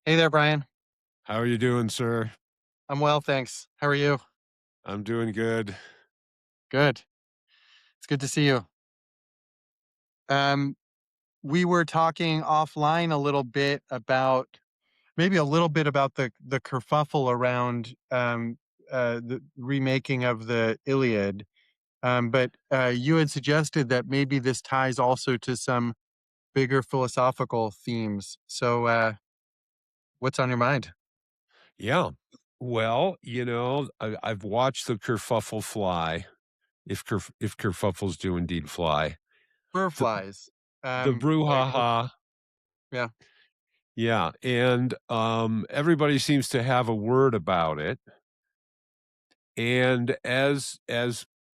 Hey there, Brian. How are you doing, sir? I'm well, thanks. How are you? I'm doing good. Good. It's good to see you. Um, we were talking offline a little bit about maybe a little bit about the kerfuffle around the remaking of the Iliad. But you had suggested that maybe this ties also to some bigger philosophical themes. So, what's on your mind? Yeah. Well, I've watched the kerfuffle fly, if kerfuffles do indeed fly. The Furflies. the Like, brouhaha. yeah. Yeah, and everybody seems to have a word about it. And as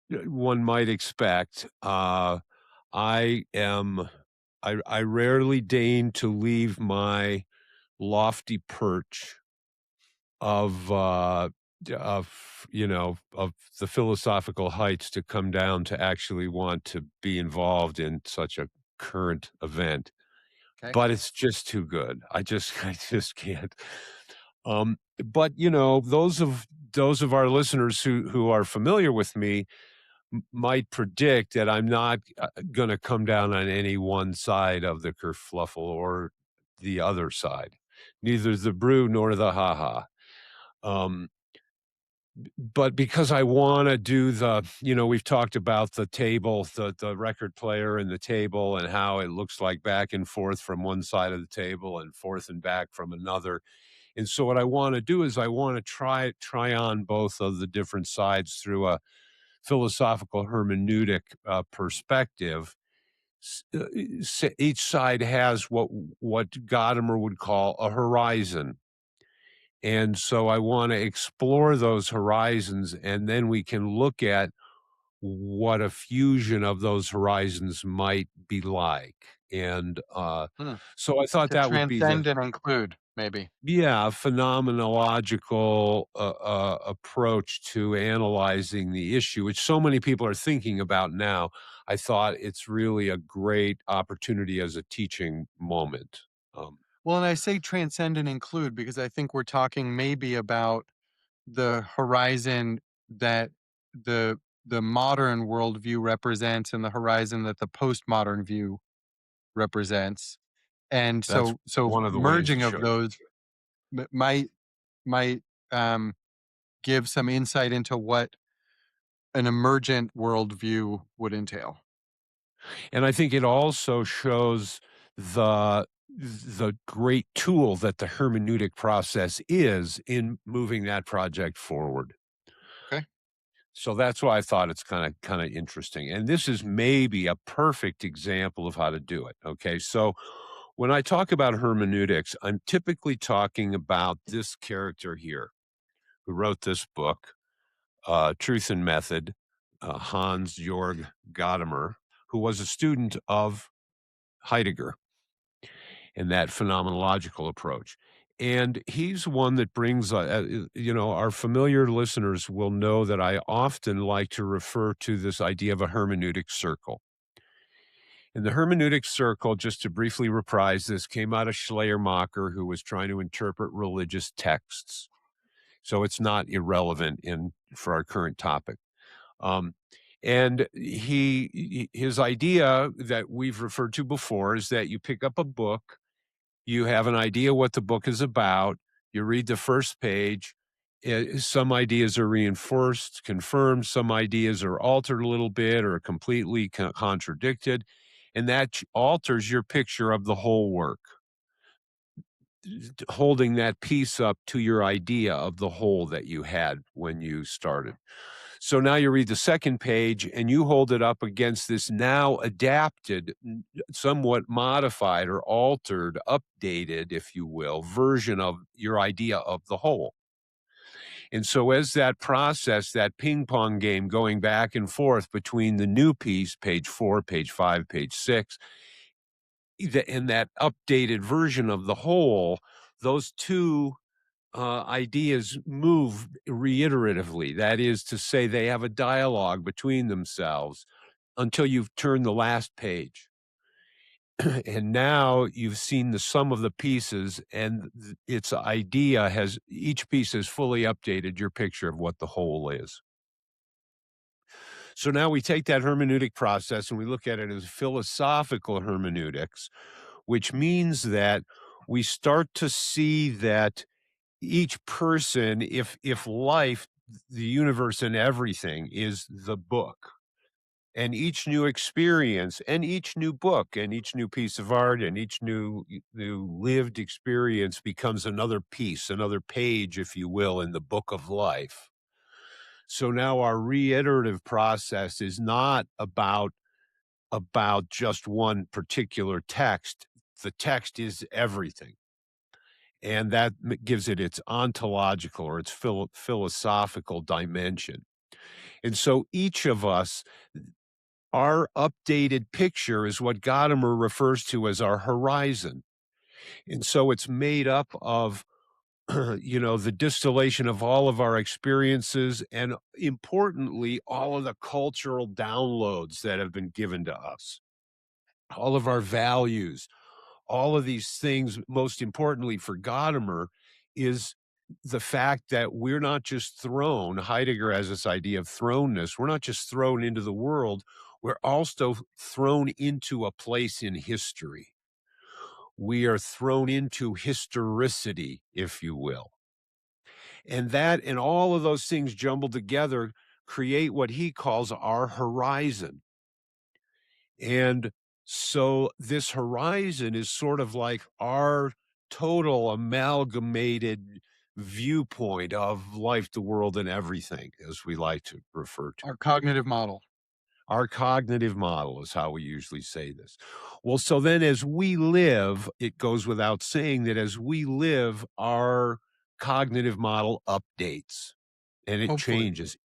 one might expect, I am I rarely deign to leave my lofty perch of of the philosophical heights to come down to actually want to be involved in such a current event, Okay. but it's just too good. I just can't. But those of our listeners who are familiar with me might predict that I'm not going to come down on any one side of the kerfluffle or the other side, neither the brew nor the haha. Um, but because I wanna do we've talked about the table, the record player and the table and how it looks like back and forth from one side of the table and forth and back from another, and so what I wanna do is I wanna try on both of the different sides through a philosophical hermeneutic, perspective. Each side has what Gadamer would call a horizon. And so I want to explore those horizons, and then we can look at what a fusion of those horizons might be like. And Hmm. so I thought To that would be the transcend and include, maybe. yeah phenomenological approach to analyzing the issue, which so many people are thinking about now. I thought it's really a great opportunity as a teaching moment. Um, Well, and I say transcend and include because I think we're talking maybe about the horizon that the modern worldview represents and the horizon that the postmodern view represents. And that's so one of the ways to merging of show. those might um, give some insight into what an emergent worldview would entail. And I think it also shows the great tool that the hermeneutic process is in moving that project forward. Okay. So that's why I thought it's kinda interesting. And this is maybe a perfect example of how to do it. Okay. So when I talk about hermeneutics, I'm typically talking about this character here who wrote this book, Truth and Method, Hans Georg Gadamer, who was a student of Heidegger and that phenomenological approach. And he's one that brings, our familiar listeners will know that I often like to refer to this idea of a hermeneutic circle. And the hermeneutic circle, just to briefly reprise this, came out of Schleiermacher, who was trying to interpret religious texts. So it's not irrelevant for our current topic. Um, and his idea that we've referred to before is that you pick up a book. You have an idea what the book is about. You read the first page. Some ideas are reinforced, confirmed. Some ideas are altered a little bit or completely contradicted. And that alters your picture of the whole work, holding that piece up to your idea of the whole that you had when you started. So now you read the second page and you hold it up against this now adapted, somewhat modified or altered, updated, if you will, version of your idea of the whole. And so, as that process, that ping pong game going back and forth between the new piece, page 4, page 5, page 6, and that updated version of the whole, those two ideas move reiteratively. That is to say, they have a dialogue between themselves until you've turned the last page. And now you've seen the sum of the pieces, and its idea has each piece has fully updated your picture of what the whole is. So now we take that hermeneutic process and we look at it as philosophical hermeneutics, which means that we start to see that each person, if life, the universe, and everything is the book, and each new experience, and each new book, and each new piece of art, and each new lived experience becomes another piece, another page, if you will, in the book of life. So now our reiterative process is not about just one particular text. The text is everything, and that gives it its ontological or its philosophical dimension. And so each of us, our updated picture is what Gadamer refers to as our horizon. And so it's made up of the distillation of all of our experiences and, importantly, all of the cultural downloads that have been given to us, all of our values, all of these things. Most importantly for Gadamer is the fact that we're not just thrown. Heidegger has this idea of thrownness. We're not just thrown into the world, we're also thrown into a place in history. We are thrown into historicity, if you will. And that and all of those things jumbled together create what he calls our horizon. And so this horizon is sort of like our total amalgamated viewpoint of life, the world, and everything, as we like to refer to. Our cognitive model. Our cognitive model is how we usually say this. Well, so then as we live, it goes without saying that as we live, our cognitive model updates and it Hopefully. changes.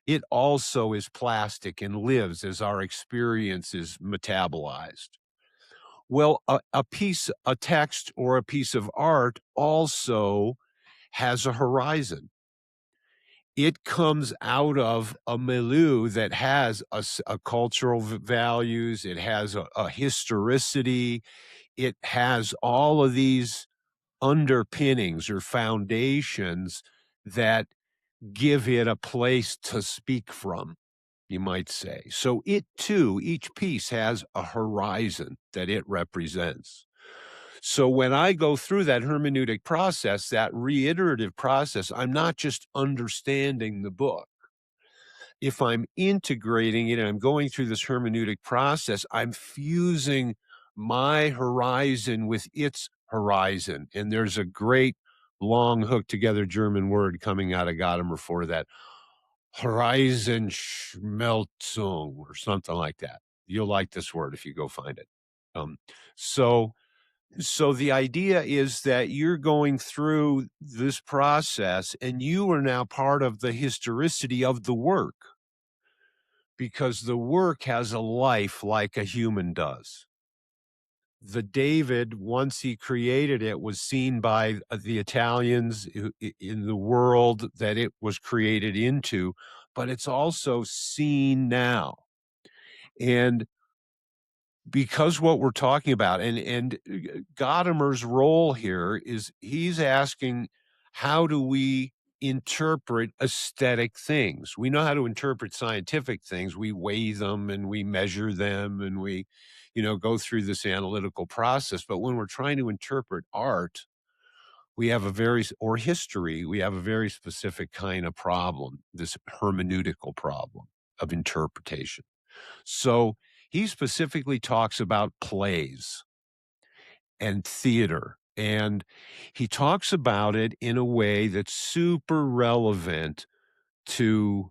It also is plastic and lives as our experience is metabolized. Well, a text or a piece of art also has a horizon. It comes out of a milieu that has a cultural values, it has a historicity, it has all of these underpinnings or foundations that give it a place to speak from, you might say. So it too, each piece has a horizon that it represents. So when I go through that hermeneutic process, that reiterative process, I'm not just understanding the book. If I'm integrating it and I'm going through this hermeneutic process, I'm fusing my horizon with its horizon. And there's a great long hook together German word coming out of Gadamer for that. Horizonschmelzung or something like that. You'll like this word if you go find it. Um, so so the idea is that you're going through this process and you are now part of the historicity of the work because the work has a life like a human does. The David, once he created it, was seen by the Italians in the world that it was created into, but it's also seen now. And because what we're talking about and Gadamer's role here is he's asking, how do we interpret aesthetic things? We know how to interpret scientific things. We weigh them and we measure them and we, go through this analytical process. But when we're trying to interpret art, we have a or history, we have a very specific kind of problem, this hermeneutical problem of interpretation. So he specifically talks about plays and theater, and he talks about it in a way that's super relevant to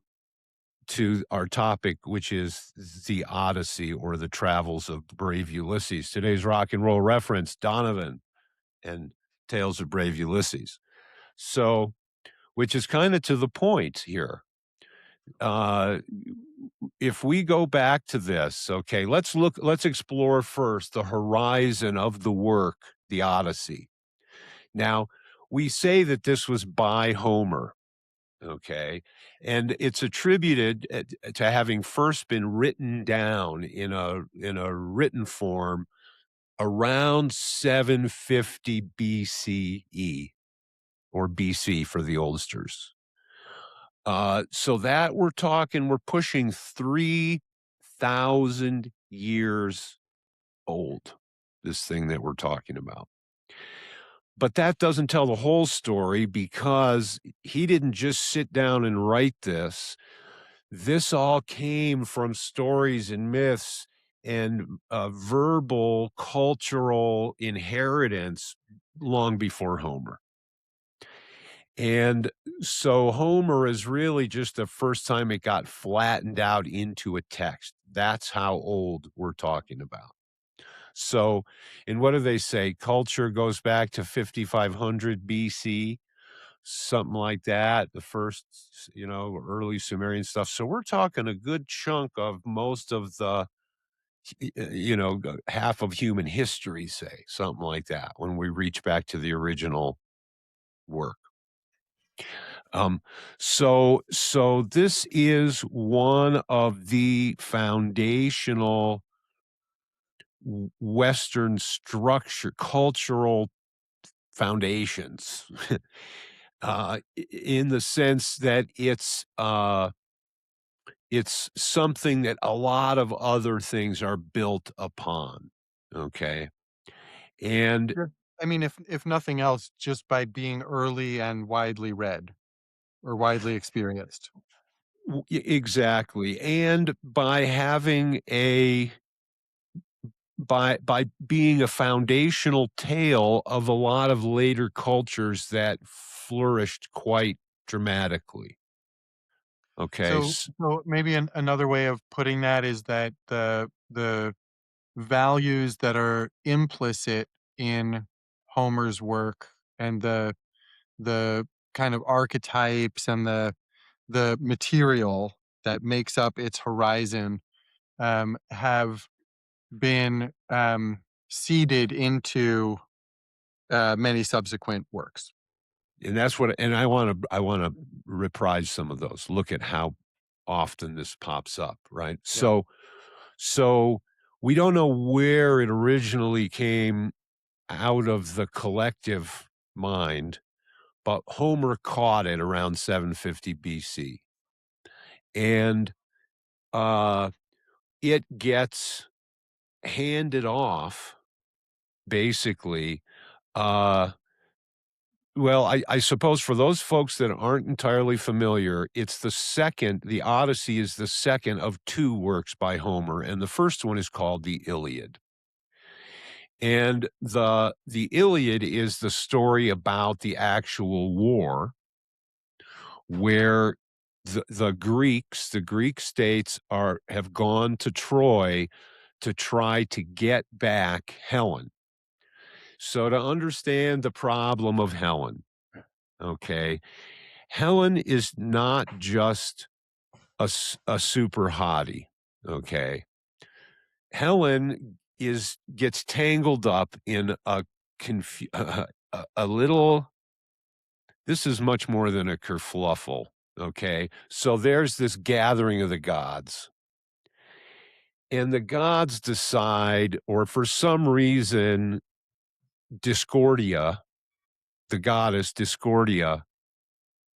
our topic, which is the Odyssey or the travels of brave Ulysses. Today's rock and roll reference, Donovan and Tales of Brave Ulysses. So, which is kind of to the point here. Uh, if we go back to this, okay, let's explore first the horizon of the work, the Odyssey. Now, we say that this was by Homer, okay, and it's attributed to having first been written down in a written form around 750 BCE, or BC for the oldsters. So that we're pushing 3,000 years old, this thing that we're talking about. But that doesn't tell the whole story because he didn't just sit down and write this. This all came from stories and myths and verbal cultural inheritance long before Homer. And so Homer is really just the first time it got flattened out into a text. That's how old we're talking about. So, and what do they say? Culture goes back to 5,500 BC, something like that. The first, early Sumerian stuff. So we're talking a good chunk of most of the, half of human history, say, something like that, when we reach back to the original work. Um, so this is one of the foundational Western cultural foundations, in the sense that it's something that a lot of other things are built upon. Okay, and Sure. I mean, if nothing else, just by being early and widely read or widely experienced. exactly, and by having a by being a foundational tale of a lot of later cultures that flourished quite dramatically. Okay, So maybe another way of putting that is that the values that are implicit in Homer's work and the kind of archetypes and the material that makes up its horizon have been seeded into many subsequent works. and that's what, and I wanna reprise some of those. Look at how often this pops up, right? Yeah. So we don't know where it originally came out of the collective mind, but Homer caught it around 750 BC, and, uh, it gets handed off basically, uh well, I suppose for those folks that aren't entirely familiar, the Odyssey is the second of 2 works by Homer, and the first one is called the Iliad. And the Iliad is the story about the actual war where the Greek states have gone to Troy to try to get back Helen. So to understand the problem of Helen, okay, Helen is not just a super hottie, okay? Helen gets tangled up in a little. This is much more than a kerfluffle, okay? So there's this gathering of the gods, and the gods decide, or for some reason, Discordia, the goddess Discordia,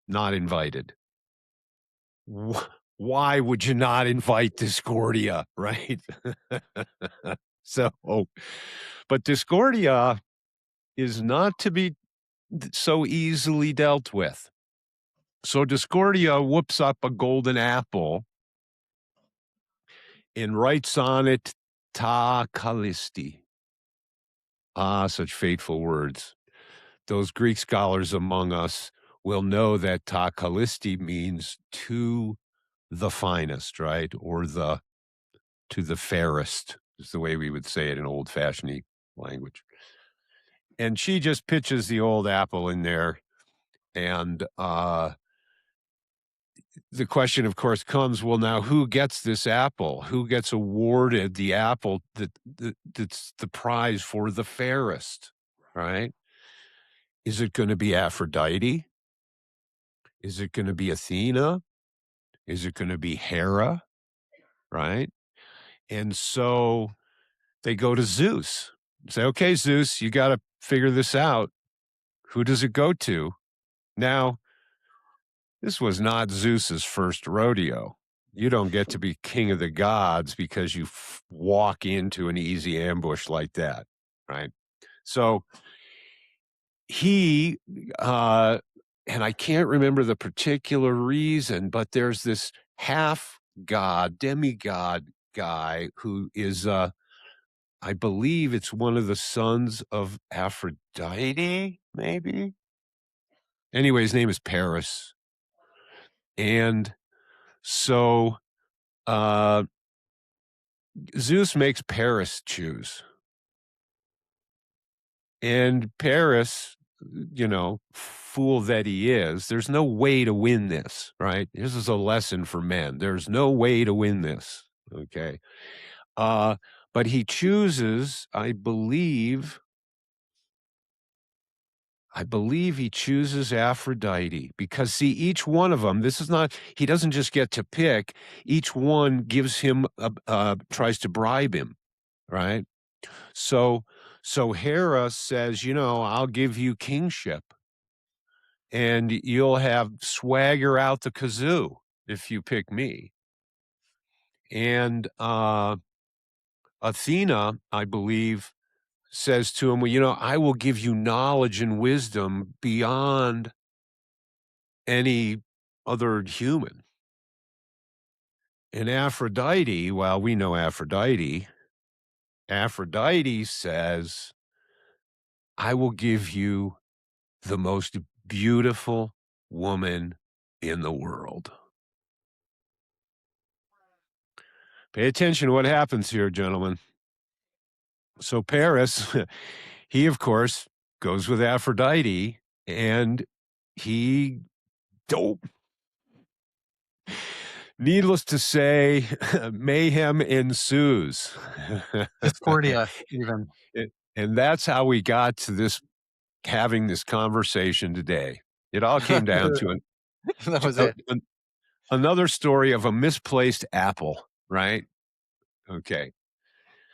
not invited. Why would you not invite Discordia, right? So, but Discordia is not to be so easily dealt with. So Discordia whoops up a golden apple and writes on it Ta Kalisti. Ah, such fateful words. Those Greek scholars among us will know that Ta Kalisti means to the finest, right? Or to the fairest is the way we would say it in old fashioned language. And she just pitches the old apple in there. And the question, of course, comes, well, now who gets this apple? Who gets awarded the apple that's the prize for the fairest, right? Is it going to be Aphrodite? Is it going to be Athena? Is it going to be Hera? Right? And so they go to Zeus. Say, okay, Zeus, you got to figure this out. Who does it go to? Now, this was not Zeus's first rodeo. You don't get to be king of the gods because you walk into an easy ambush like that, right? So he, uh, and I can't remember the particular reason, but there's this half god, demigod guy who is, I believe it's one of the sons of Aphrodite, maybe? Anyway, his name is Paris. And so uh, Zeus makes Paris choose. And Paris, fool that he is, there's no way to win this, right? This is a lesson for men. There's no way to win this. Okay. Uh, but he chooses, I believe he chooses Aphrodite because see, each one of them, this is not, he doesn't just get to pick, each one gives him, tries to bribe him, right? So, so Hera says, I'll give you kingship and you'll have swagger out the kazoo if you pick me. And Athena, I believe, says to him, well, I will give you knowledge and wisdom beyond any other human. And Aphrodite, well, we know Aphrodite. Aphrodite says, I will give you the most beautiful woman in the world. Pay attention to what happens here, gentlemen. So Paris, he, of course, goes with Aphrodite, and he, oh, needless to say, mayhem ensues. Discordia, even. And that's how we got to this having this conversation today. It all came down to That was a it. another story of a misplaced apple, right? Okay.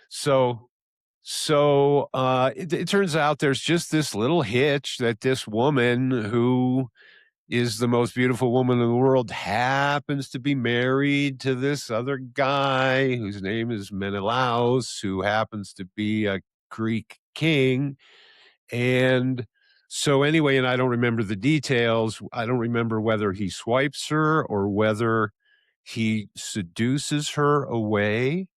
So it turns out there's just this little hitch that this woman who is the most beautiful woman in the world happens to be married to this other guy whose name is Menelaus, who happens to be a Greek king. And so anyway, and I don't remember the details. I don't remember whether he swipes her or whether he seduces her away.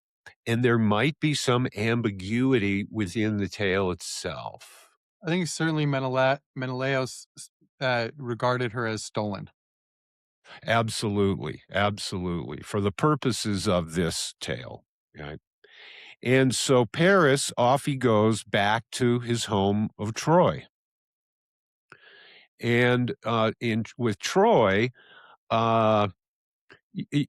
And there might be some ambiguity within the tale itself. I think certainly Menelaus regarded her as stolen. Absolutely. Absolutely. For the purposes of this tale. Right. And so Paris, off he goes back to his home of Troy. And in with Troy, uh,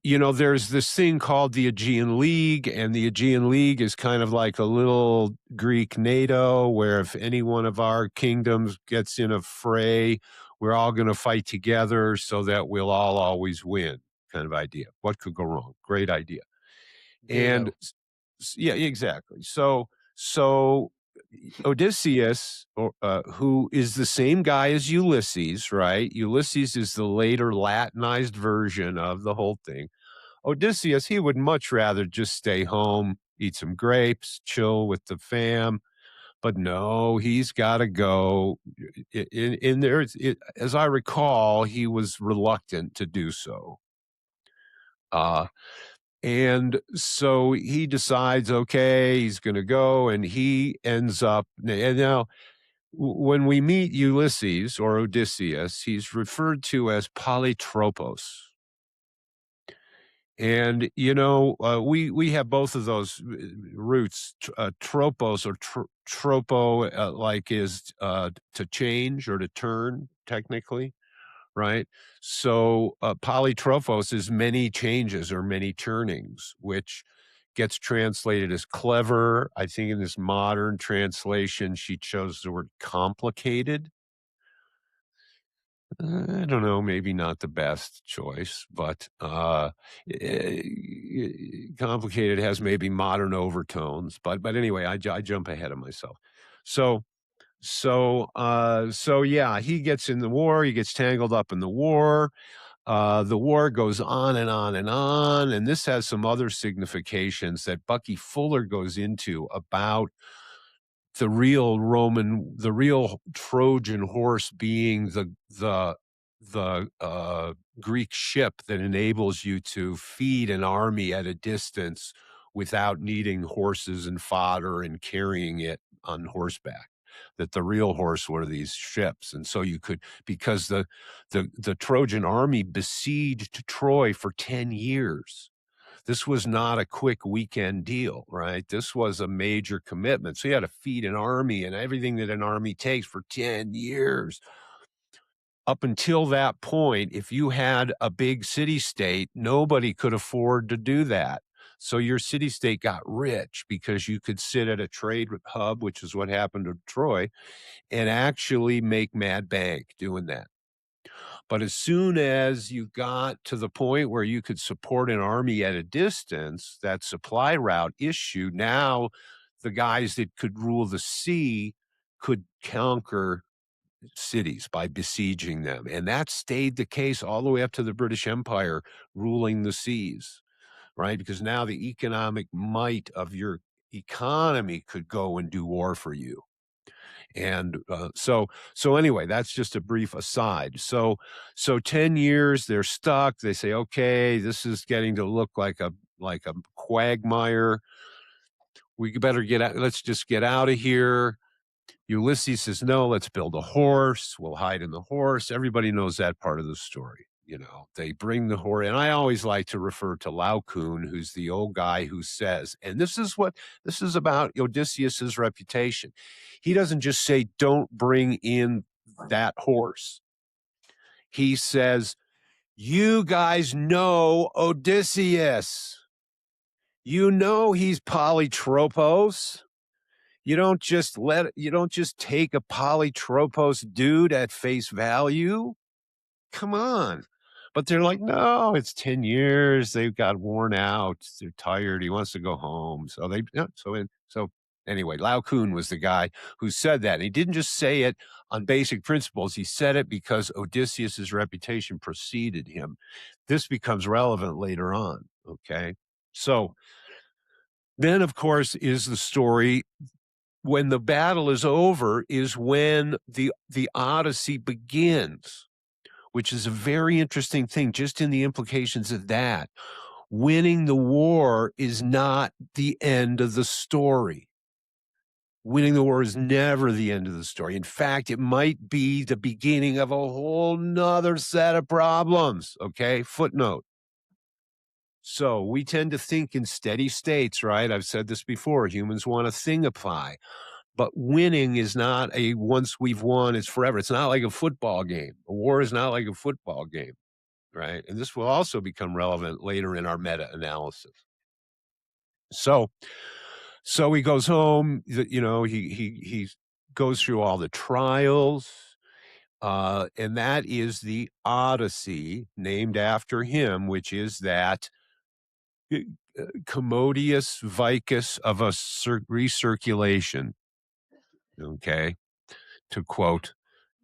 there's this thing called the Aegean League, and the Aegean League is kind of like a little Greek NATO, where if any one of our kingdoms gets in a fray, we're all going to fight together so that we'll all always win, kind of idea. What could go wrong? Great idea. And Ditto. yeah, exactly. So Odysseus, who is the same guy as Ulysses, right? Ulysses is the later Latinized version of the whole thing. Odysseus, he would much rather just stay home, eat some grapes, chill with the fam. But no, he's got to go. In there, as I recall, he was reluctant to do so. Uh, and so he decides, okay, he's going to go, and he ends up. And now, when we meet Ulysses or Odysseus, he's referred to as Polytropos. And we have both of those roots. Tropos or tropo, like is to change or to turn, technically, right? So polytrophos is many changes or many turnings, which gets translated as clever. I think in this modern translation, she chose the word complicated. I don't know, maybe not the best choice, but, complicated has maybe modern overtones, but anyway, I jump ahead of myself. So so yeah, he gets in the war, he gets tangled up in the war goes on and on and on, and this has some other significations that Bucky Fuller goes into about the real Trojan horse being the Greek ship that enables you to feed an army at a distance without needing horses and fodder and carrying it on horseback. That the real horse were these ships, and so you could because the Trojan army besieged Troy for 10 years. This was not a quick weekend deal, right? This was a major commitment. So you had to feed an army and everything that an army takes for 10 years. Up until that point, if you had a big city state, nobody could afford to do that. So your city state got rich because you could sit at a trade hub, which is what happened to Troy, and actually make mad bank doing that. But as soon as you got to the point where you could support an army at a distance, that supply route issue, now the guys that could rule the sea could conquer cities by besieging them. And that stayed the case all the way up to the British Empire ruling the seas, right? Because now the economic might of your economy could go and do war for you. And, so anyway, that's just a brief aside. So 10 years, they're stuck. They say, "Okay, this is getting to look like a quagmire. We better get out. Let's just get out of here." Ulysses says, "No, let's build a horse. We'll hide in the horse." Everybody knows that part of the story. You know, they bring the horse, and I always like to refer to Laocoon, who's the old guy who says, and this is about Odysseus's reputation. He doesn't just say, "Don't bring in that horse." He says, "You guys know Odysseus. You know he's polytropos. You don't just take a polytropos dude at face value. Come on." But they're like, "No, it's 10 years. They've got worn out. They're tired. He wants to go home." So they yeah, so anyway, Lao Kun was the guy who said that. And he didn't just say it on basic principles. He said it because Odysseus's reputation preceded him. This becomes relevant later on. Okay. So then, of course, is the story when the battle is over is when the Odyssey begins, which is a very interesting thing just in the implications of that. Winning the war is not the end of the story. Winning the war is never the end of the story. In fact, it might be the beginning of a whole nother set of problems. Okay. Footnote. So we tend to think in steady states, right? I've said this before. Humans want a thingify. But winning is not a once we've won, it's forever. It's not like a football game. A war is not like a football game, right? And this will also become relevant later in our meta analysis. So, so he goes home. He goes through all the trials, and that is the Odyssey, named after him, which is that uh, commodious vicus of a recirculation. Okay, to quote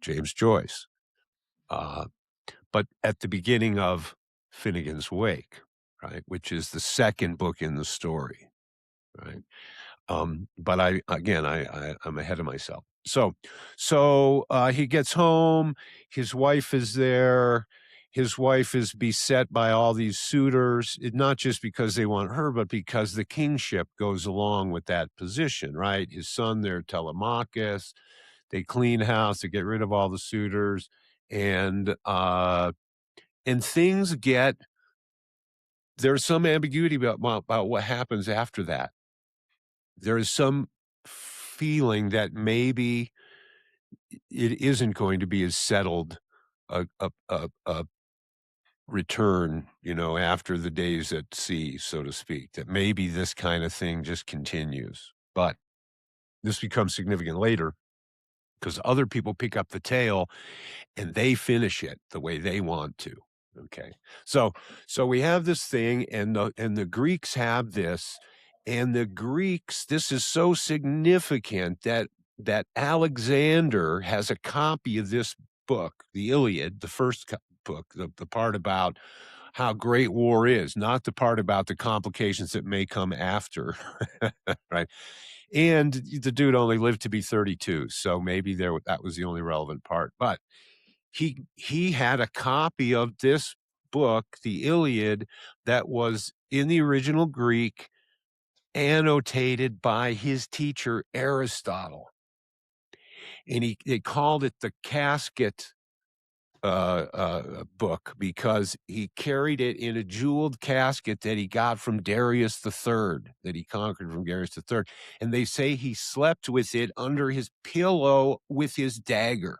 James Joyce. Uh, but at the beginning of Finnegan's Wake, right, which is the second book in the story, right? But I'm ahead of myself. So he gets home. His wife is there. His wife is beset by all these suitors, not just because they want her, but because the kingship goes along with that position, right? His son there, Telemachus. They clean house. They get rid of all the suitors, and things get. There's some ambiguity about what happens after that. There is some feeling that maybe it isn't going to be as settled a return, after the days at sea, so to speak, that maybe this kind of thing just continues. But this becomes significant later because other people pick up the tale and they finish it the way they want to. Okay. So we have this thing and the Greeks have this, and the Greeks, this is so significant that Alexander has a copy of this book, the Iliad, the first book, the part about how great war is, not the part about the complications that may come after. Right. And the dude only lived to be 32, so maybe that was the only relevant part. But he had a copy of this book, the Iliad, that was in the original Greek, annotated by his teacher Aristotle, and they called it the casket book because he carried it in a jeweled casket that he got from Darius the Third, that he conquered from Darius the Third, and they say he slept with it under his pillow with his dagger.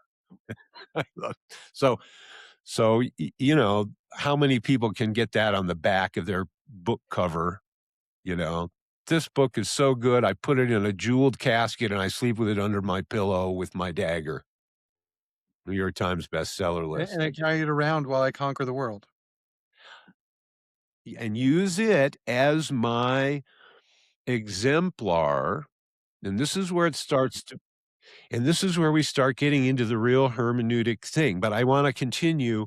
I love so you know, how many people can get that on the back of their book cover, you know? "This book is so good, I put it in a jeweled casket and I sleep with it under my pillow with my dagger." New York Times bestseller And list. I carry it around while I conquer the world. And use it as my exemplar, and this is where it starts to and this is where we start getting into the real hermeneutic thing, but I wanna continue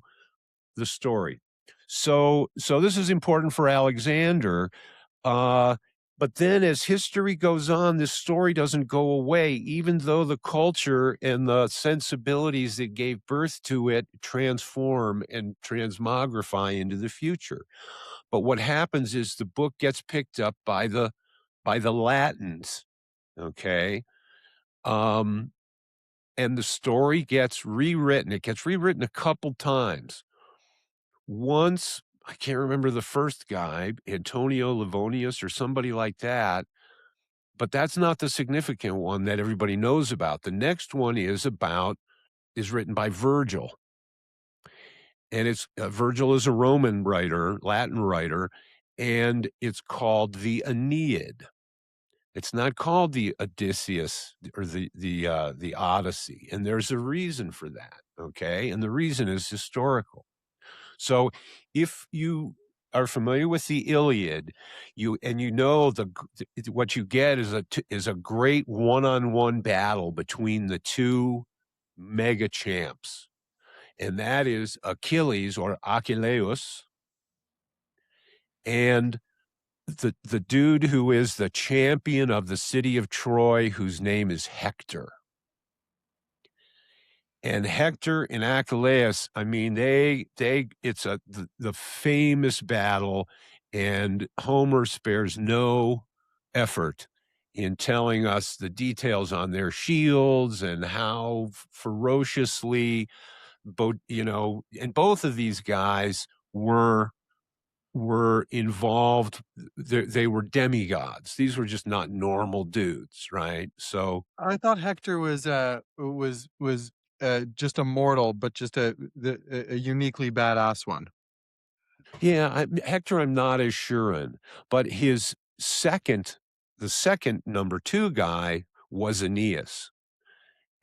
the story. So this is important for Alexander, uh, but then as history goes on, this story doesn't go away, even though the culture and the sensibilities that gave birth to it transform and transmogrify into the future. But what happens is the book gets picked up by the Latins, okay? Um, and the story gets rewritten. It gets rewritten a couple times. Once, I can't remember the first guy, Antonio Livonius or somebody like that, but that's not the significant one that everybody knows about. The next one is written by Virgil, and it's Virgil is a Roman writer, Latin writer, and it's called the Aeneid. It's not called the Odysseus or the Odyssey, and there's a reason for that, okay? And the reason is historical. So, if you are familiar with the Iliad, you know what you get is a great one-on-one battle between the 2 mega champs, and that is Achilles or Achilleus and the dude who is the champion of the city of Troy, whose name is Hector. And Hector and Achilles, I mean, it's the famous battle, and Homer spares no effort in telling us the details on their shields and how ferociously and both of these guys were involved. They were demigods. These were just not normal dudes, right? So I thought Hector was just a mortal, but just a uniquely badass one. yeah, Hector, I'm not as sure in, but the second number 2 guy was Aeneas,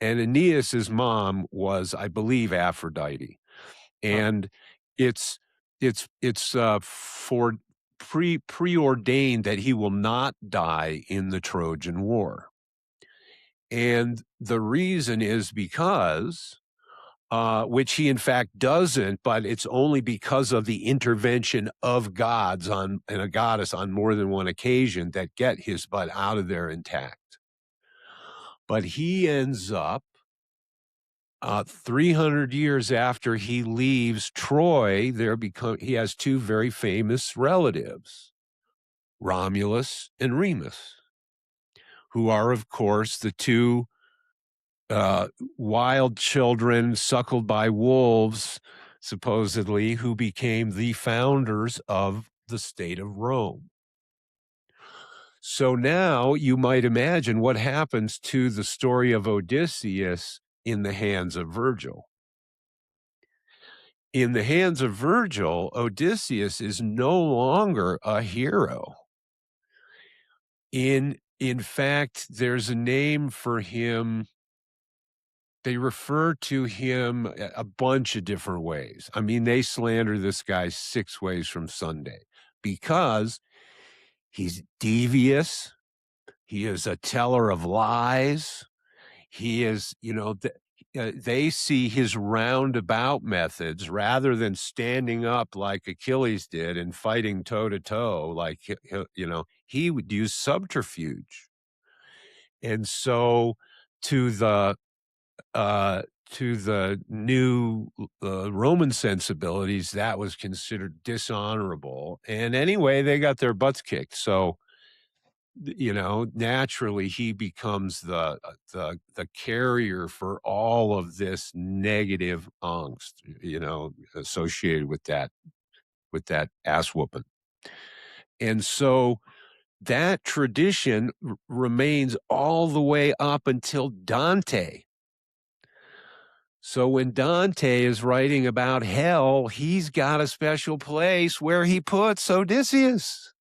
and Aeneas's mom was, I believe, Aphrodite, Huh. and it's for preordained that he will not die in the Trojan War, and the reason is because which he in fact doesn't, but it's only because of the intervention of gods and a goddess on more than one occasion that get his butt out of there intact. But he ends up 300 years after he leaves Troy, he has 2 very famous relatives, Romulus and Remus, who are, of course, the 2 uh, wild children suckled by wolves, supposedly, who became the founders of the state of Rome. So now you might imagine what happens to the story of Odysseus in the hands of Virgil. In the hands of Virgil, Odysseus is no longer a hero. In fact, there's a name for him They refer to him a bunch of different ways. I mean, they slander this guy 6 ways from Sunday because he's devious, he is a teller of lies, he is, they see his roundabout methods rather than standing up like Achilles did and fighting toe to toe, like, he would use subterfuge. And so to the to the new Roman sensibilities, that was considered dishonorable. And anyway, they got their butts kicked. So, naturally, he becomes the carrier for all of this negative angst, associated with that ass whooping. And so that tradition remains all the way up until Dante. So when Dante is writing about hell, he's got a special place where he puts Odysseus.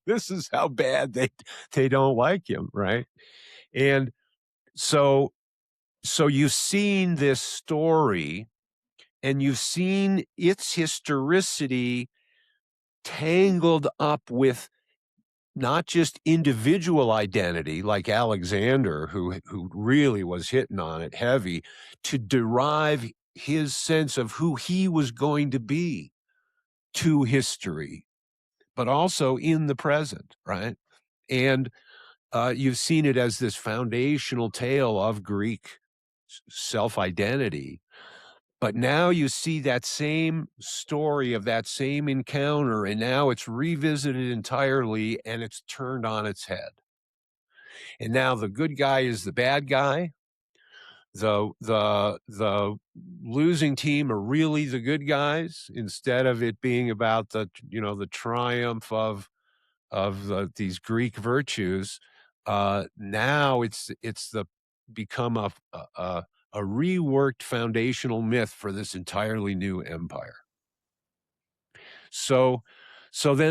This is how bad they don't like him, right? And so you've seen this story and you've seen its historicity tangled up with not just individual identity like Alexander, who really was hitting on it heavy, to derive his sense of who he was going to be to history, but also in the present, right? And you've seen it as this foundational tale of Greek self-identity. But now you see that same story of that same encounter, and now it's revisited entirely and it's turned on its head. And now the good guy is the bad guy. The losing team are really the good guys instead of it being about the triumph of these Greek virtues. Now it's the become a reworked foundational myth for this entirely new empire. So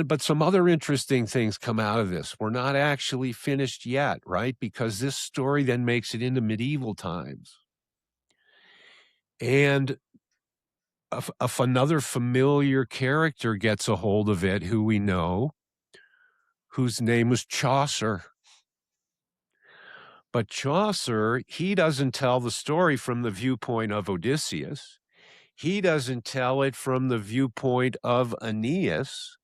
but some other interesting things come out of this. We're not actually finished yet, right? Because this story then makes it into medieval times. And if another familiar character gets a hold of it, who we know, whose name was Chaucer. But Chaucer, he doesn't tell the story from the viewpoint of Odysseus. He doesn't tell it from the viewpoint of Aeneas.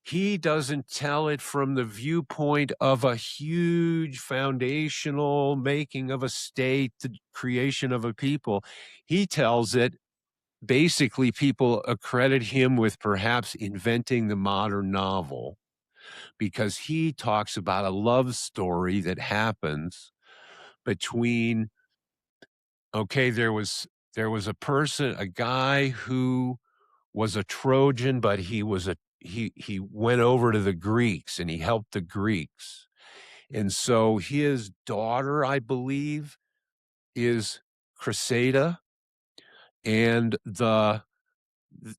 He doesn't tell it from the viewpoint of a huge foundational making of a state, the creation of a people. He tells it, basically, people accredit him with perhaps inventing the modern novel because he talks about a love story that happens between, okay, there was a guy who was a Trojan, but he went over to the Greeks and he helped the Greeks. And so his daughter, I believe, is Cressida, and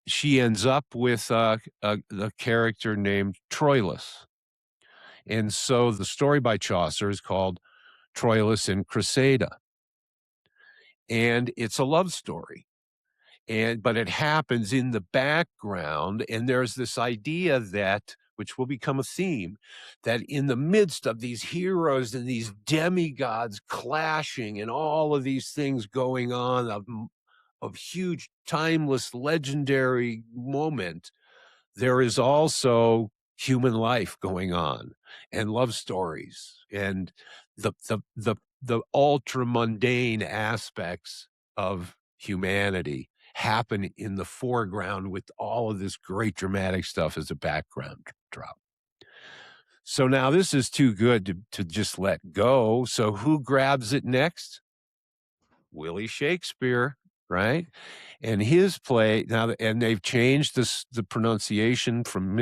she ends up with the character named Troilus. And so the story by Chaucer is called Troilus and Cressida. And it's a love story. But it happens in the background, and there's this idea that, which will become a theme, that in the midst of these heroes and these demigods clashing and all of these things going on of huge, timeless, legendary moment, there is also human life going on and love stories and the ultra mundane aspects of humanity happen in the foreground with all of this great dramatic stuff as a background drop. So now this is too good to just let go. So who grabs it next? Willie Shakespeare, right? And his play now, and they've changed the pronunciation from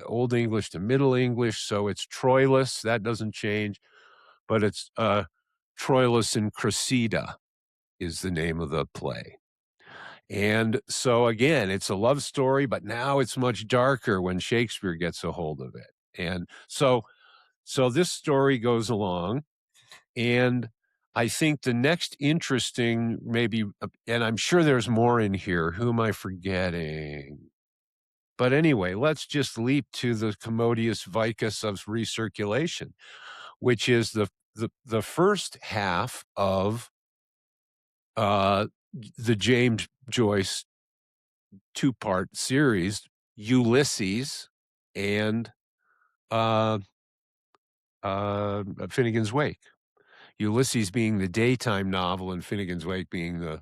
Old English to Middle English, so it's Troilus. That doesn't change, but it's Troilus and Cressida is the name of the play. And so again, it's a love story, but now it's much darker when Shakespeare gets a hold of it. And so this story goes along, and I think the next interesting maybe, and I'm sure there's more in here. Who am I forgetting? But anyway, let's just leap to the commodious vicus of recirculation, which is the first half of uh, the James Joyce two-part series, Ulysses and uh, Finnegan's Wake. Ulysses being the daytime novel and Finnegan's Wake being the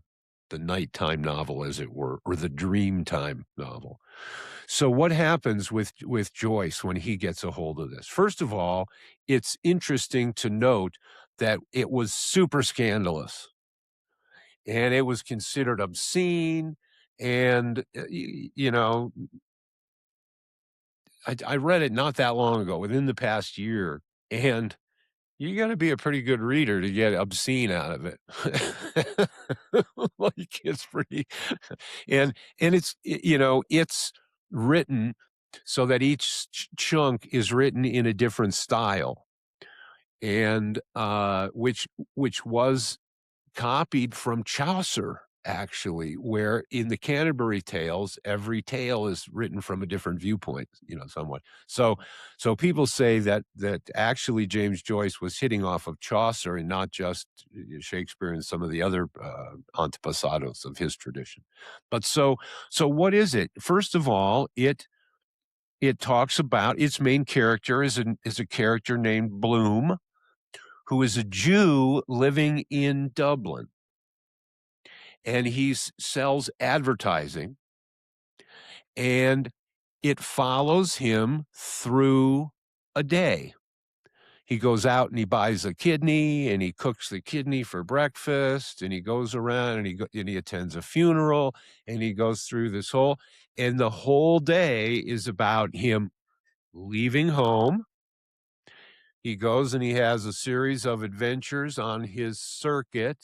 nighttime novel, as it were, or the dreamtime novel. So what happens with Joyce when he gets a hold of this? First of all, it's interesting to note that it was super scandalous and it was considered obscene. And you know, I read it not that long ago, within the past year, and you gotta be a pretty good reader to get obscene out of it. Like, it's pretty and it's it's written so that each chunk is written in a different style, and, which was copied from Chaucer, actually, where in the Canterbury Tales, every tale is written from a different viewpoint, somewhat. So people say that actually James Joyce was hitting off of Chaucer and not just Shakespeare and some of the other antepasados of his tradition. But so what is it? First of all, it talks about its main character is a character named Bloom, who is a Jew living in Dublin, and he sells advertising, and it follows him through a day. He goes out and he buys a kidney and he cooks the kidney for breakfast, and he goes around and he attends a funeral, and he goes through this and the whole day is about him leaving home. He goes and he has a series of adventures on his circuit,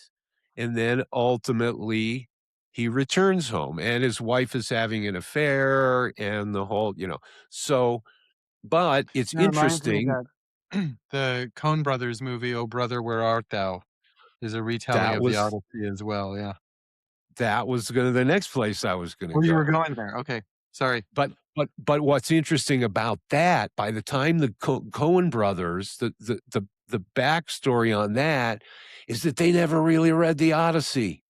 and then ultimately he returns home, and his wife is having an affair and the whole, so but it's That reminds me interesting. that the Coen Brothers movie, "Oh Brother, Where Art Thou?" is a retelling That of the was Odyssey as well, yeah. gonna the next place I was gonna Oh, you were go. going there, okay. Sorry. But what's interesting about that, by the time the Coen brothers, the backstory on that is that they never really read the Odyssey.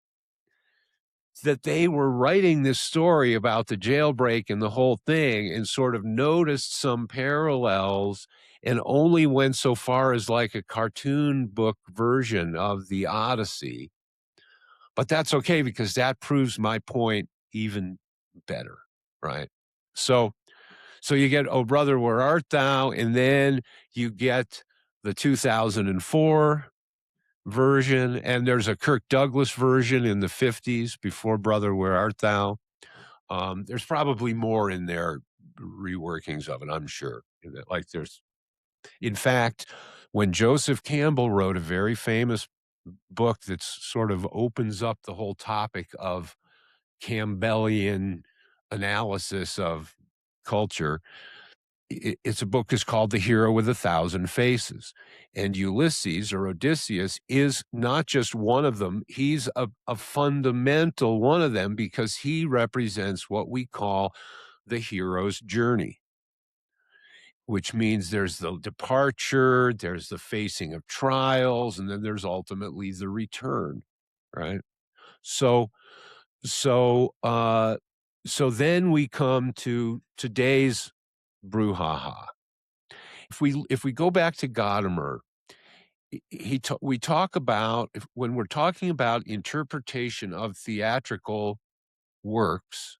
That they were writing this story about the jailbreak and the whole thing and sort of noticed some parallels and only went so far as like a cartoon book version of the Odyssey. But that's okay because that proves my point even better, right? So so you get "Oh Brother, Where Art Thou?" and then you get the 2004 version, and there's a Kirk Douglas version in the '50s before "Brother, Where Art Thou?" There's probably more in there, reworkings of it, I'm sure. Like, in fact, when Joseph Campbell wrote a very famous book that sort of opens up the whole topic of Campbellian analysis of culture, it's a book is called The Hero with a Thousand Faces. And Ulysses, or Odysseus, is not just one of them. He's a fundamental one of them because he represents what we call the hero's journey, which means there's the departure, there's the facing of trials, and then there's ultimately the return, right? So, so, uh, so then we come to today's brouhaha. If we go back to Gadamer, we talk about, when we're talking about interpretation of theatrical works,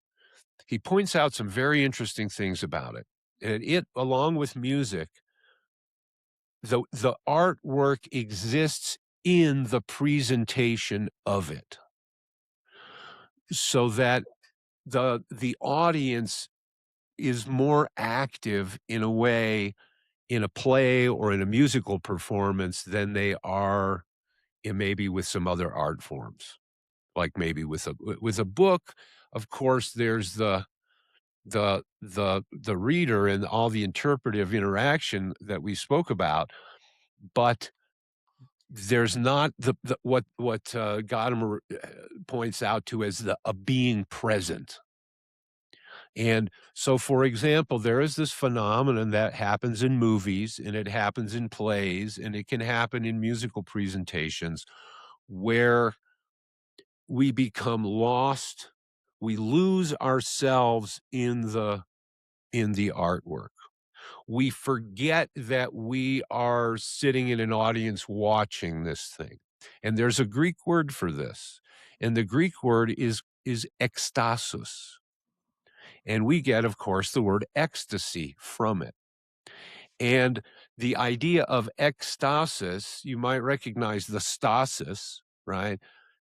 he points out some very interesting things about it. And it, along with music, the artwork exists in the presentation of it, so that the audience is more active in a way in a play or in a musical performance than they are in maybe with some other art forms. Like maybe with a book, of course, there's the reader and all the interpretive interaction that we spoke about, but there's not the what Gadamer points out to as the a being present. And so, for example, there is this phenomenon that happens in movies and it happens in plays and it can happen in musical presentations where we become lost. We lose ourselves in the artwork. We forget that we are sitting in an audience watching this thing. And there's a Greek word for this. And the Greek word is ekstasis. And we get, of course, the word ecstasy from it. And the idea of ekstasis, you might recognize the stasis, right?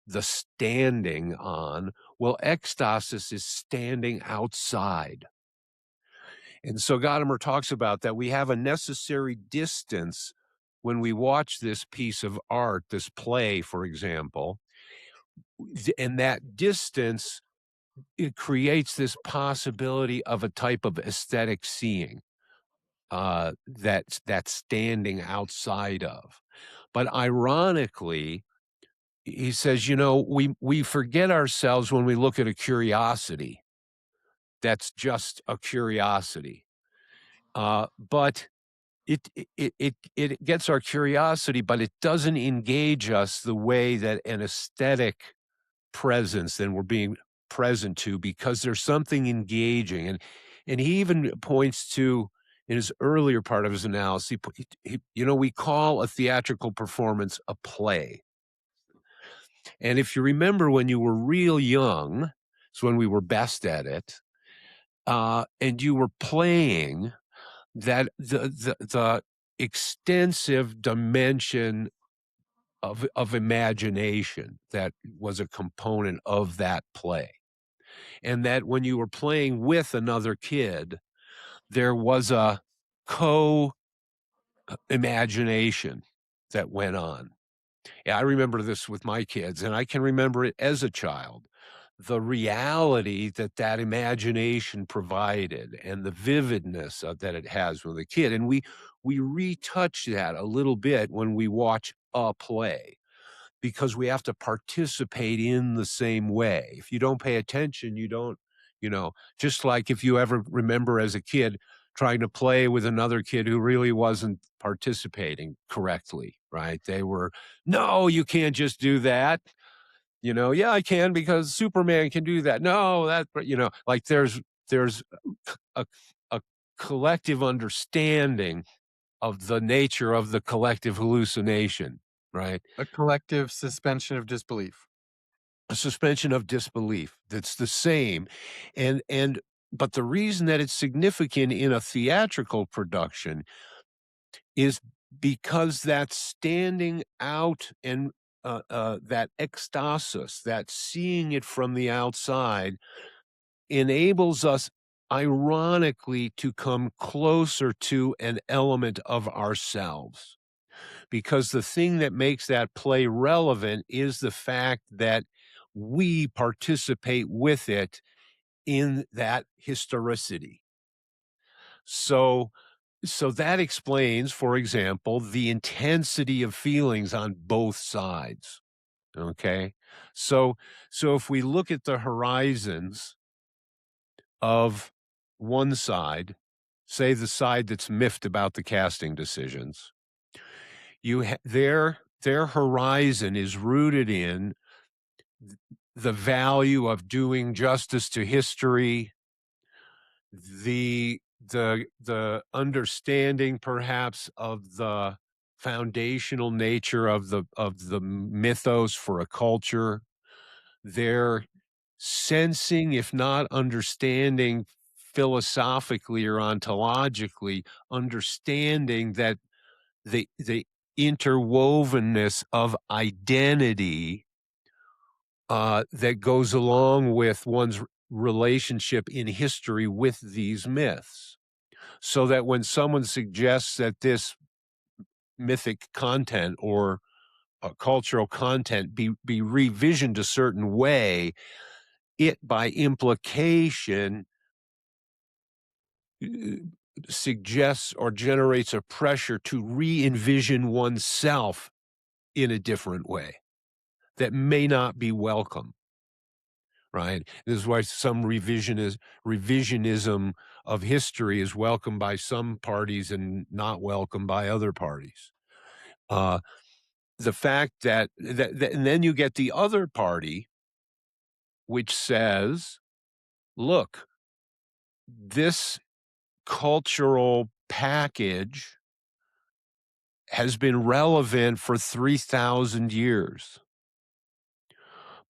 The standing on. Well, ekstasis is standing outside. And so Gadamer talks about that we have a necessary distance when we watch this piece of art, this play, for example, and that distance, it creates this possibility of a type of aesthetic seeing that's standing outside of. But ironically, he says, you know, we forget ourselves when we look at a curiosity. That's just a curiosity. But it gets our curiosity, but it doesn't engage us the way that an aesthetic presence than we're being present to, because there's something engaging. And he even points to, in his earlier part of his analysis, you know, we call a theatrical performance a play. And if you remember when you were real young, it's when we were best at it, and you were playing, that the extensive dimension of imagination that was a component of that play. And that when you were playing with another kid, there was a co imagination that went on. Yeah, I remember this with my kids, and I can remember it as a child. The reality that that imagination provided and the vividness that it has with a kid, and we retouch that a little bit when we watch a play, because we have to participate in the same way. If you don't pay attention, you don't, you know, just like if you ever remember as a kid trying to play with another kid who really wasn't participating correctly, right? They were, no, you can't just do that. You know, yeah, I can because Superman can do that. No, that, but you know, like there's a, a collective understanding of the nature of the collective hallucination, right? A collective suspension of disbelief. A suspension of disbelief that's the same. And but the reason that it's significant in a theatrical production is because that standing out and that ecstasis, that seeing it from the outside, enables us ironically to come closer to an element of ourselves, because the thing that makes that play relevant is the fact that we participate with it in that historicity. So so that explains, for example, the intensity of feelings on both sides. Okay. So so if we look at the horizons of one side, say the side that's miffed about the casting decisions, their horizon is rooted in the value of doing justice to history, the understanding perhaps of the foundational nature of the mythos for a culture. They're sensing, if not understanding philosophically or ontologically, understanding that the interwovenness of identity that goes along with one's relationship in history with these myths. So that when someone suggests that this mythic content or cultural content be revisioned a certain way, it by implication uh, suggests or generates a pressure to re envision oneself in a different way that may not be welcome, right? This is why some revisionism of history is welcomed by some parties and not welcomed by other parties. Uh, the fact that and then you get the other party which says, "Look, this cultural package has been relevant for 3,000 years,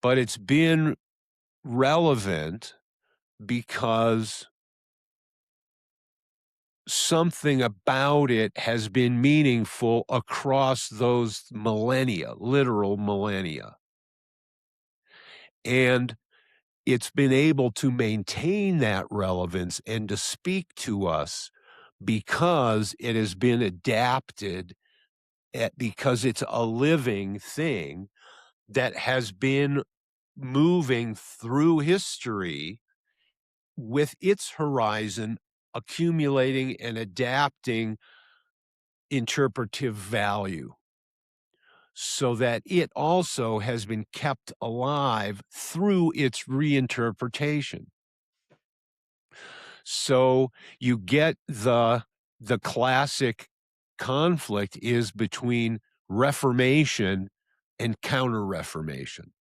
but it's been relevant because something about it has been meaningful across those millennia, literal millennia. And it's been able to maintain that relevance and to speak to us because it has been adapted because it's a living thing that has been moving through history with its horizon, accumulating and adapting interpretive value so that it also has been kept alive through its reinterpretation. So you get the classic conflict is between Reformation and Counter-Reformation,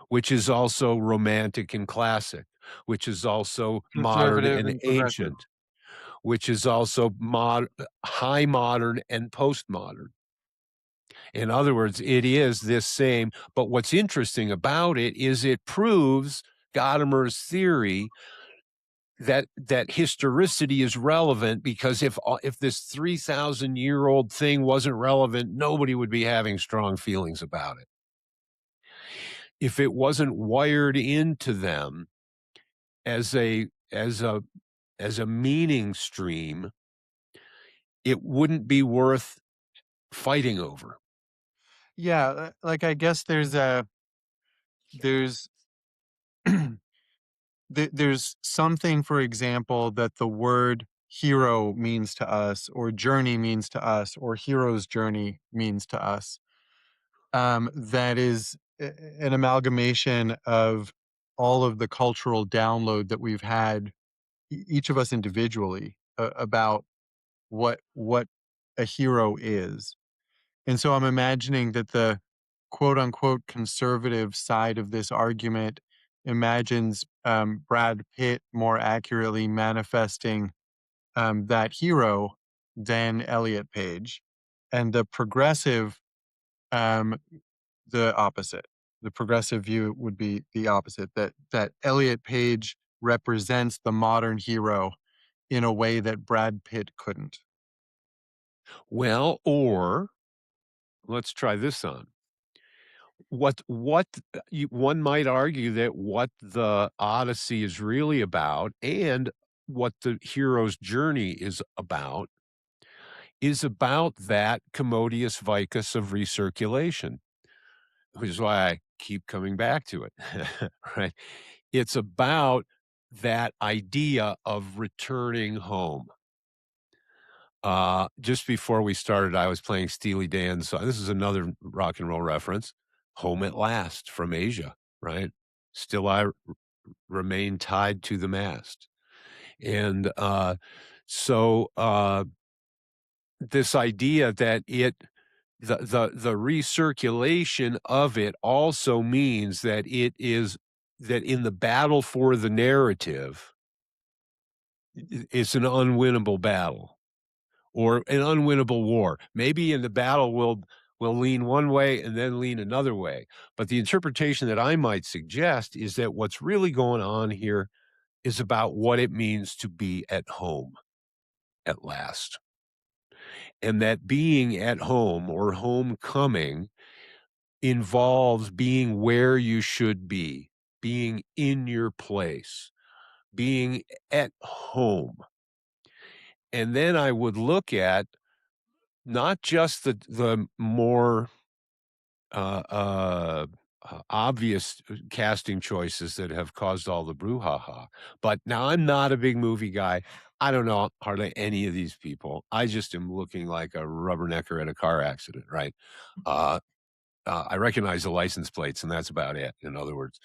which is also romantic and classic, which is also modern Conservative and and progressive. ancient, which is also high modern and postmodern. In other words, it is this same, but what's interesting about it is it proves Gadamer's theory that historicity is relevant because if this 3,000-year-old thing wasn't relevant, nobody would be having strong feelings about it. If it wasn't wired into them as a meaning stream, it wouldn't be worth fighting over. Yeah, like I guess there's there's something, for example, that the word hero means to us, or journey means to us, or hero's journey means to us. That is an amalgamation of all of the cultural download that we've had, each of us individually, about what a hero is. And so I'm imagining that the quote unquote conservative side of this argument imagines Brad Pitt more accurately manifesting that hero than Elliot Page. And the progressive, um, the opposite. The progressive view would be the opposite, that Elliot Page represents the modern hero in a way that Brad Pitt couldn't. Well, or let's try this on. What one might argue that what the Odyssey is really about and what the hero's journey is about that commodius vicus of recirculation, which is why I keep coming back to it, right? It's about that idea of returning home. Just before we started, I was playing Steely Dan's this is another rock and roll reference, "Home at Last" from Asia, right? "Still I remain tied to the mast." And, so, this idea that the recirculation of it also means that that in the battle for the narrative, it's an unwinnable battle. Or an unwinnable war. Maybe in the battle we'll lean one way and then lean another way. But the interpretation that I might suggest is that what's really going on here is about what it means to be at home at last. And that being at home or homecoming involves being where you should be, being in your place, being at home. And then I would look at not just the more uh, uh, obvious casting choices that have caused all the brouhaha. But now I'm not a big movie guy. I don't know hardly any of these people. I just am looking like a rubbernecker at a car accident, right? I recognize the license plates, and that's about it, in other words.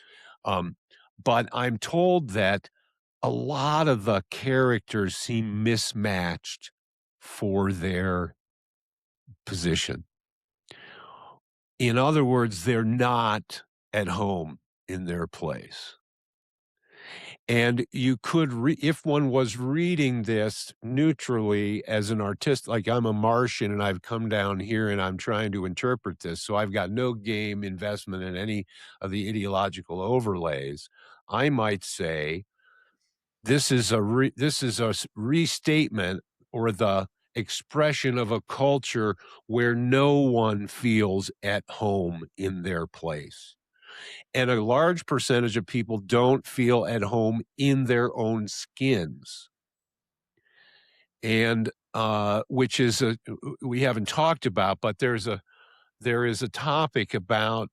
Um, but I'm told that a lot of the characters seem mismatched for their position. In other words, they're not at home in their place. And you could if one was reading this neutrally as an artist, like I'm a Martian and I've come down here and I'm trying to interpret this, so I've got no game investment in any of the ideological overlays. I might say this is a restatement or the expression of a culture where no one feels at home in their place. And a large percentage of people don't feel at home in their own skins. And, which is we haven't talked about, but there is a topic about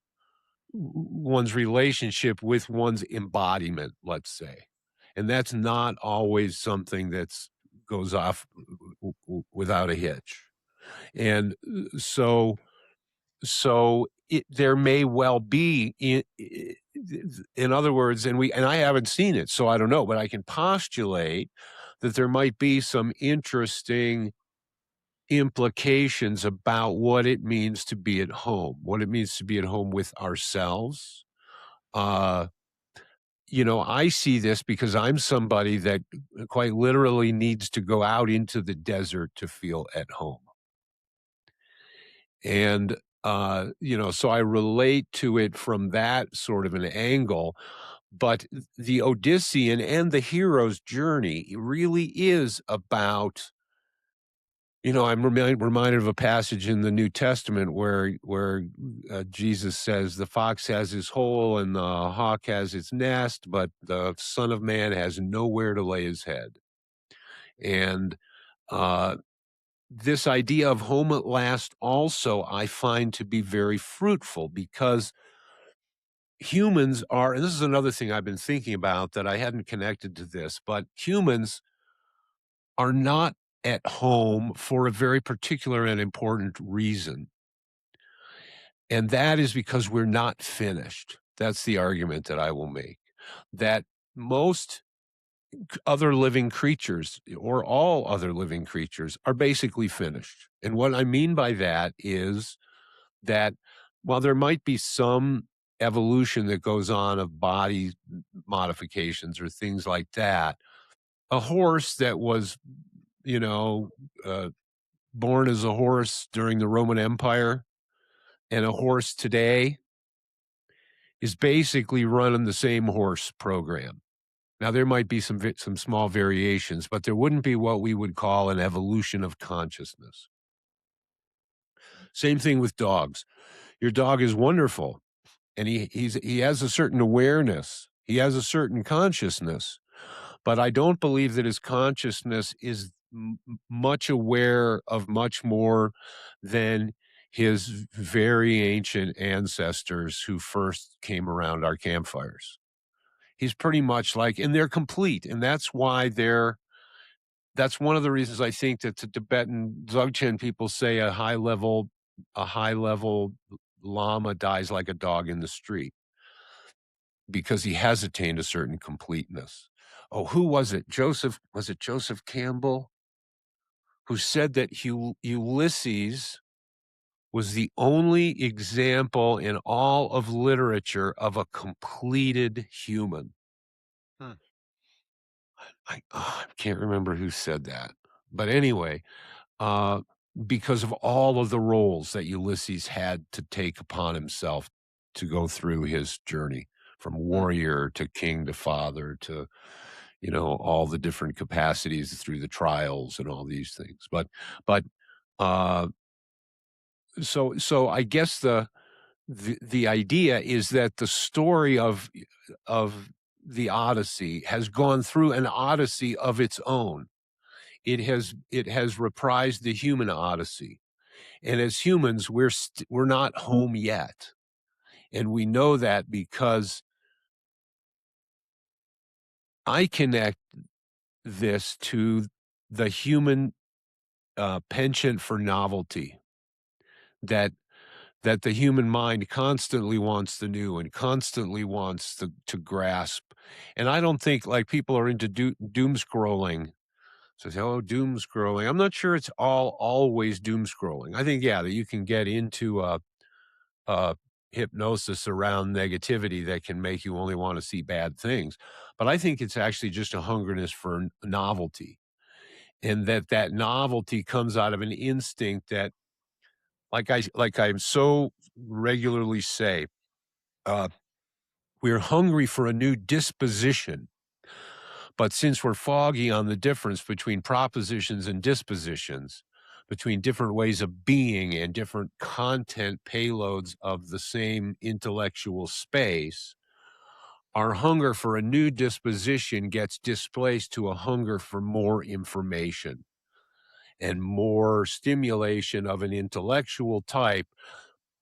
one's relationship with one's embodiment, let's say. And that's not always something that's goes off without a hitch. And so there may well be in other words, and I haven't seen it, so I don't know, but I can postulate that there might be some interesting implications about what it means to be at home, what it means to be at home with ourselves. Uh, I see this because I'm somebody that quite literally needs to go out into the desert to feel at home. And, so I relate to it from that sort of an angle. But the Odyssean and the hero's journey really is about, I'm reminded of a passage in the New Testament where Jesus says, "The fox has his hole and the hawk has its nest, but the Son of Man has nowhere to lay his head." And uh, this idea of home at last also I find to be very fruitful because humans are, and this is another thing I've been thinking about that I hadn't connected to this, but humans are not at home for a very particular and important reason. And that is because we're not finished. That's the argument that I will make. That most other living creatures or all other living creatures are basically finished. And what I mean by that is that while there might be some evolution that goes on of body modifications or things like that, a horse that was, you know, uh, born as a horse during the Roman Empire and a horse today is basically running the same horse program. Now, there might be some small variations, but there wouldn't be what we would call an evolution of consciousness. Same thing with dogs. Your dog is wonderful, and he has a certain awareness. He has a certain consciousness, but I don't believe that his consciousness is much aware of much more than his very ancient ancestors who first came around our campfires. He's pretty much like, and they're complete, and that's one of the reasons I think that the Tibetan Dzogchen people say a high level lama dies like a dog in the street because he has attained a certain completeness. Oh, who was it? Was it Joseph Campbell who said that Ulysses was the only example in all of literature of a completed human? Hmm. I can't remember who said that. But anyway, uh, because of all of the roles that Ulysses had to take upon himself to go through his journey from Hmm. warrior to king to father to, all the different capacities through the trials and all these things. But, uh, so I guess the idea is that the story of the Odyssey has gone through an Odyssey of its own. It has reprised the human Odyssey, and as humans, we're not home yet, and we know that because I connect this to the human penchant for novelty that that the human mind constantly wants the new and constantly wants to grasp. And I don't think like people are into doom scrolling. So say, oh, doom scrolling. I'm not sure it's all always doom scrolling. I think, yeah, that you can get into a hypnosis around negativity that can make you only want to see bad things. But I think it's actually just a hungerness for novelty, and that novelty comes out of an instinct that, like I so regularly say, uh, we're hungry for a new disposition. But since we're foggy on the difference between propositions and dispositions, between different ways of being and different content payloads of the same intellectual space, our hunger for a new disposition gets displaced to a hunger for more information and more stimulation of an intellectual type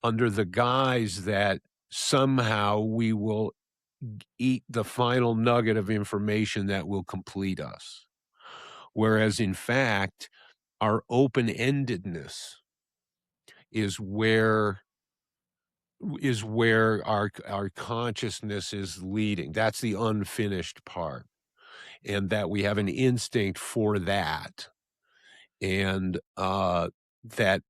under the guise that somehow we will eat the final nugget of information that will complete us. Whereas in fact, our open-endedness is where our consciousness is leading. That's the unfinished part, and that we have an instinct for that, and, that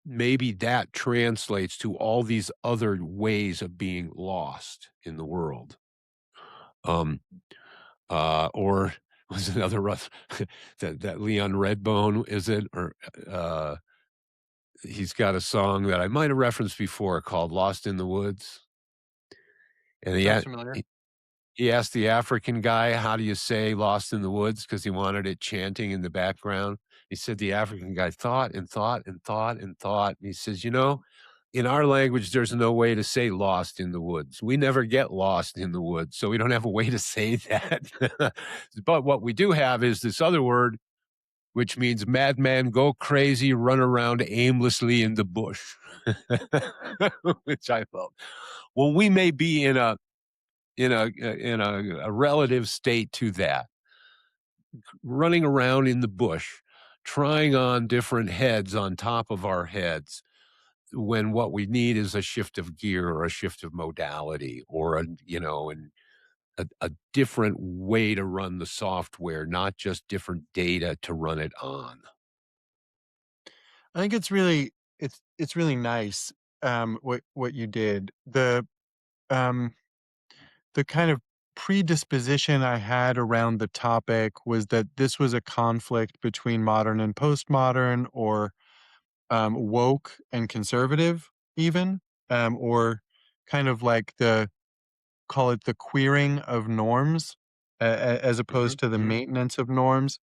maybe that translates to all these other ways of being lost in the world. Um, or was another rough that Leon Redbone, is it? Or, he's got a song that I might have referenced before called "Lost in the Woods," and Sounds familiar. he asked the African guy, "How do you say 'lost in the woods'?" Because he wanted it chanting in the background. He said the African guy thought and thought and thought and thought, and he says, "You know, in our language, there's no way to say 'lost in the woods.' We never get lost in the woods, so we don't have a way to say that. But what we do have is this other word, which means madman, go crazy, run around aimlessly in the bush," which I felt. Well, we may be in a relative state to that, running around in the bush, trying on different heads on top of our heads, when what we need is a shift of gear or a shift of modality or a different way to run the software, not just different data to run it on. I think it's really nice, what you did. Um, the kind of predisposition I had around the topic was that this was a conflict between modern and postmodern, or woke and conservative, even, or kind of like the call it the queering of norms, as Mhm, opposed to the mhm, maintenance of norms.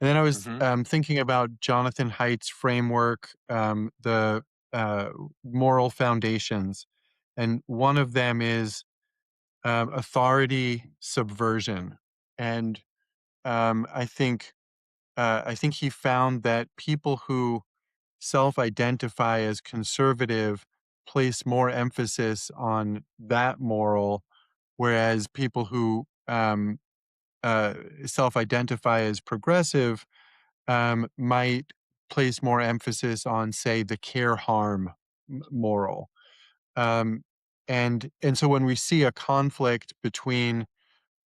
And then I was mhm, thinking about Jonathan Haidt's framework, the uh, moral foundations, and one of them is authority subversion. And I think he found that people who self-identify as conservative place more emphasis on that moral, whereas people who uh, self-identify as progressive might place more emphasis on, say, the care harm moral. Um, and so when we see a conflict between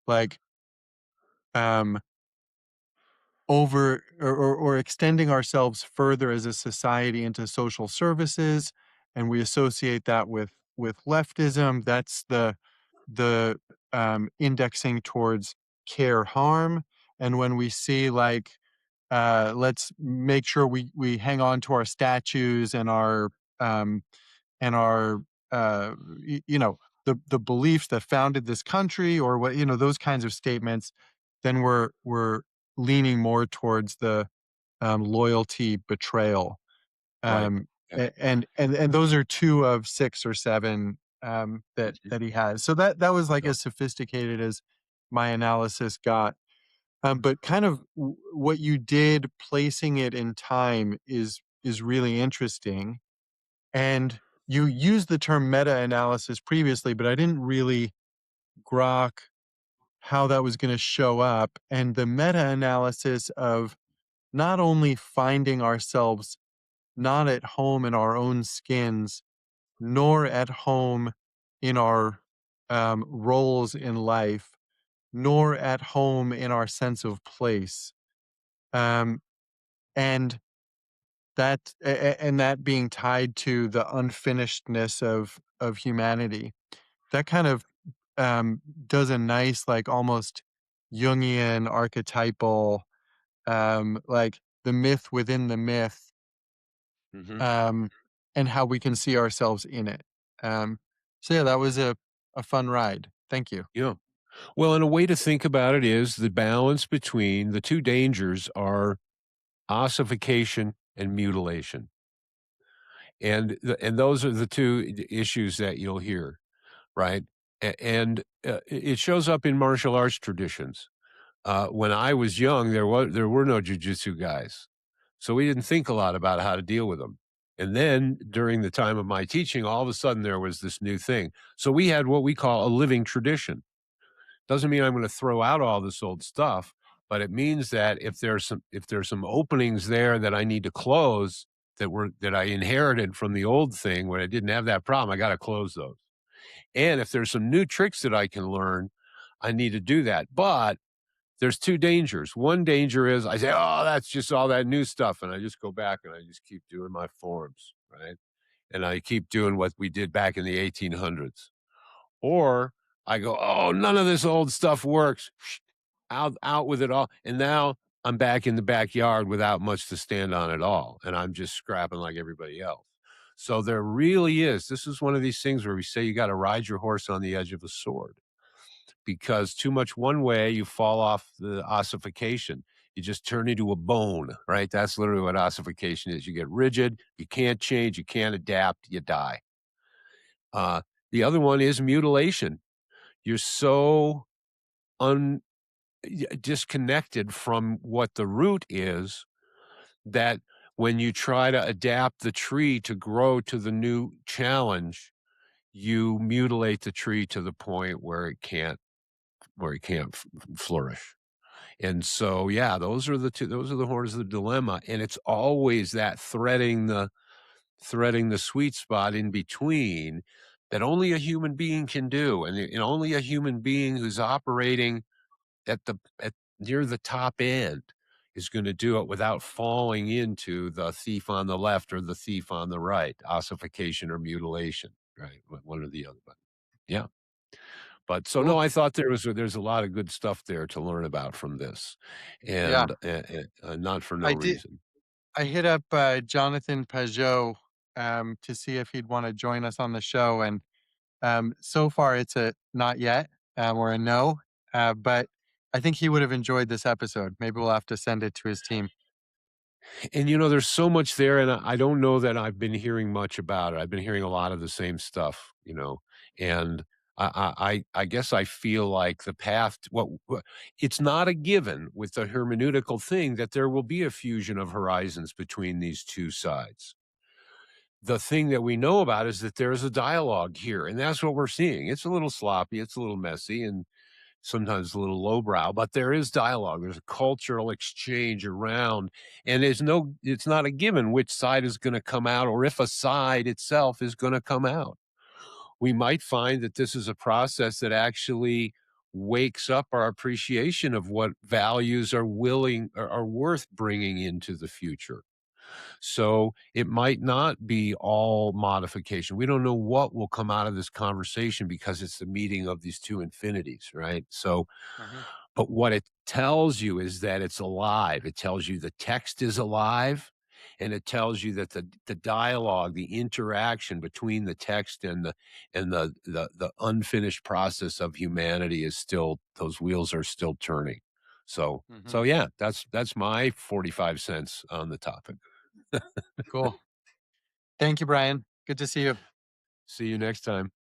like um, over or extending ourselves further as a society into social services, and we associate that with leftism, that's the indexing towards care harm. And when we see like let's make sure we hang on to our statues um and our you know, the beliefs that founded this country, or what, you know, those kinds of statements, then we're leaning more towards the loyalty betrayal. right. Yeah, And those are two of six or seven mhm, that he has. So that was like yeah, as sophisticated as my analysis got. But kind of what you did, placing it in time, is really interesting. And you used the term meta-analysis previously, but I didn't really grok how that was gonna show up. And the meta-analysis of not only finding ourselves not at home in our own skins, nor at home in our roles in life, nor at home in our sense of place. Um, and and that being tied to the unfinishedness of humanity, that kind of does a nice, like almost Jungian archetypal, like the myth within the myth, Mhm. um, and how we can see ourselves in it. Um, so yeah, that was a fun ride. Thank you. Yeah. Well, and a way to think about it is the balance between the 2 dangers are ossification and mutilation. And those are the 2 issues that you'll hear, right? It shows up in martial arts traditions. When I was young, there were no jujitsu guys, so we didn't think a lot about how to deal with them. And then during the time of my teaching, all of a sudden there was this new thing. So we had what we call a living tradition. Doesn't mean I'm gonna throw out all this old stuff, but it means that if there's some openings there that I need to close that I inherited from the old thing when I didn't have that problem, I gotta close those. And if there's some new tricks that I can learn, I need to do that. But there's 2 dangers. One danger is I say, "Oh, that's just all that new stuff," and I just go back and I just keep doing my forms, right? And I keep doing what we did back in the 1800s. Or I go, "Oh, none of this old stuff works. Out with it all." And now I'm back in the backyard without much to stand on at all, and I'm just scrapping like everybody else. So there really is this is one of these things where we say you gotta ride your horse on the edge of a sword, because too much one way, you fall off the ossification. You just turn into a bone, right? That's literally what ossification is. You get rigid, you can't change, you can't adapt, you die. Uh, the other one is mutilation. You're so un disconnected from what the root is that when you try to adapt the tree to grow to the new challenge, you mutilate the tree to the point where it can't flourish. And so, yeah, those are the horns of the dilemma, and it's always that threading the sweet spot in between that only a human being can do, and only a human being who's operating at near the top end is gonna do it without falling into the thief on the left or the thief on the right, ossification or mutilation, right? One or the other, but yeah. But so no, Cool. I thought there's a lot of good stuff there to learn about from this, Yeah, and, not for no I did. reason. I hit up Jonathan Pajot to see if he'd want to join us on the show, and so far it's a not yet, or a no. But I think he would have enjoyed this episode. Maybe we'll have to send it to his team. And, there's so much there, and I don't know that I've been hearing much about it. I've been hearing a lot of the same stuff, and I guess I feel like the path t what it's not a given with the hermeneutical thing that there will be a fusion of horizons between these 2 sides. The thing that we know about is that there's a dialogue here, and that's what we're seeing. It's a little sloppy, it's a little messy, and sometimes a little lowbrow, but there is dialogue. There's a cultural exchange around, and it's not a given which side is going to come out or if a side itself is going to come out. We might find that this is a process that actually wakes up our appreciation of what values are worth bringing into the future. So it might not be all modification. We don't know what will come out of this conversation because it's the meeting of these 2 infinities, right? So Mhm. but what it tells you is that it's alive. It tells you the text is alive, and it tells you that the dialogue, the interaction between the text and the unfinished process of humanity is still those wheels are still turning. So Mhm. yeah, that's my 45 cents on the topic. Cool. Thank you, Brian. Good to see you. See you next time.